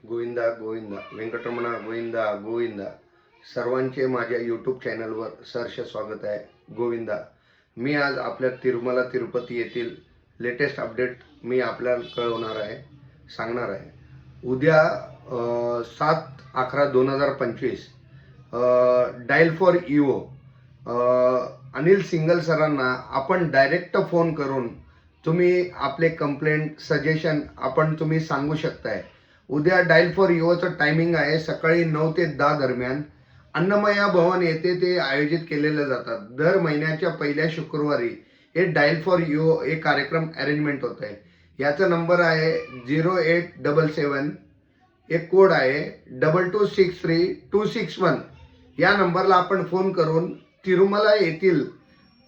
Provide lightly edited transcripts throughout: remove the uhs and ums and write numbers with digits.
गोविंदा गोविंदा वेंकटरमणा गोविंदा गोविंदा. सर्वांचे माझ्या यूट्यूब चॅनलवर सहर्ष स्वागत आहे. गोविंदा, मी आज आपल्या तिरुमला तिरुपती येथील लेटेस्ट अपडेट मी आपल्याला कळवणार आहे, सांगणार आहे. उद्या 7/11/2025 डायल फॉर इओ अनिल सिंगल सरांना आपण डायरेक्ट फोन करून तुम्ही आपले कंप्लेंट सजेशन आपण तुम्ही सांगू शकताय. उद्या डायल फॉर इओचं टायमिंग आहे सकाळी 9 ते 10 दरम्यान. अन्नमया भवन येथे ते आयोजित केलेले जातात. दर महिन्याच्या पहिल्या शुक्रवारी हे डायल फॉर इओ हे कार्यक्रम अरेंजमेंट होत आहे. याचा नंबर आहे 0877, एक कोड आहे 2263-261. या नंबरला आपण फोन करून तिरुमला येथील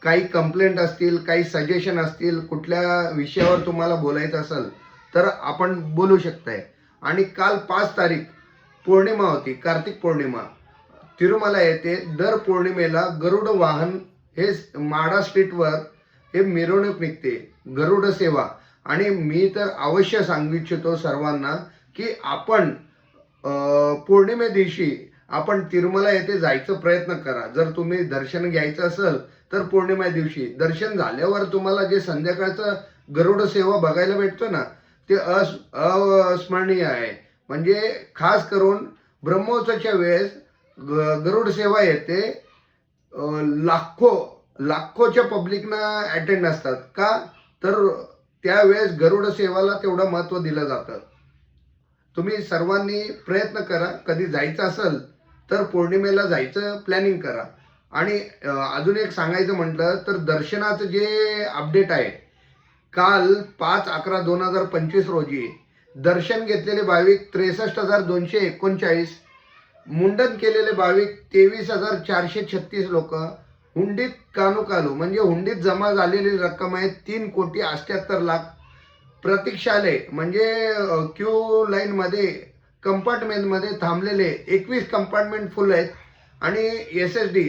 काही कंप्लेंट असतील, काही सजेशन असतील, कुठल्या विषयावर तुम्हाला बोलायचं असेल तर आपण बोलू शकताय. आणि काल 5 तारीख पौर्णिमा होती, कार्तिक पौर्णिमा. तिरुमला येथे दर पौर्णिमेला गरुड वाहन हे माडा स्ट्रीटवर हे मिरवणूक निघते, गरुड सेवा. आणि मी तर अवश्य सांगू इच्छितो सर्वांना की आपण पौर्णिमे दिवशी आपण तिरुमला येथे जायचा प्रयत्न करा. जर तुम्ही दर्शन घ्यायचं असेल तर पौर्णिमा दिवशी दर्शन झाल्यावर तुम्हाला जे संध्याकाळचं गरुड सेवा बघायला भेटतो ना, ते अस्मरणीय आहे. म्हणजे खास करून ब्रह्मोत्सवाच्या वेळेस गरुड सेवा येते. लाखोच्या पब्लिकना अटेंड असतात. का तर त्यावेळेस गरुड सेवाला तेवढं महत्त्व दिलं जातं. तुम्ही सर्वांनी प्रयत्न करा, कधी जायचं असेल तर पौर्णिमेला जायचं प्लॅनिंग करा. आणि अजून एक सांगायचं म्हटलं तर दर्शनाचं जे अपडेट आहे, काल 5/11/2025 रोजी दर्शन घेतलेले भाविक 63,239, मुंडन केलेले भाविक 23,436 लोक, हुंडीत कानूकालू म्हणजे हुंडीत जमा झालेली रक्कम आहे 3,78,00,000. प्रतीक्षालय म्हणजे क्यू लाईनमध्ये कंपार्टमेंटमध्ये थांबलेले 21 कंपार्टमेंट फुल आहेत. आणि SSD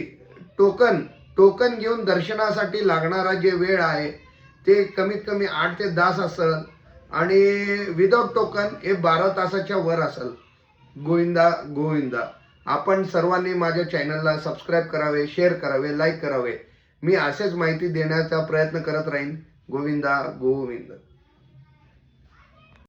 टोकन घेऊन दर्शनासाठी लागणारा जे वेळ आहे ते कमीत कमी 8 ते 10 असेल. आणि विदाउट टोकन हे 12 तासाच्या वर असेल. गोविंदा गोविंदा. आपण सर्वांनी माझ्या चॅनलला सबस्क्राईब करावे, शेअर करावे, लाईक करावे. मी असेच माहिती देण्याचा प्रयत्न करत राहीन. गोविंदा गोविंदा.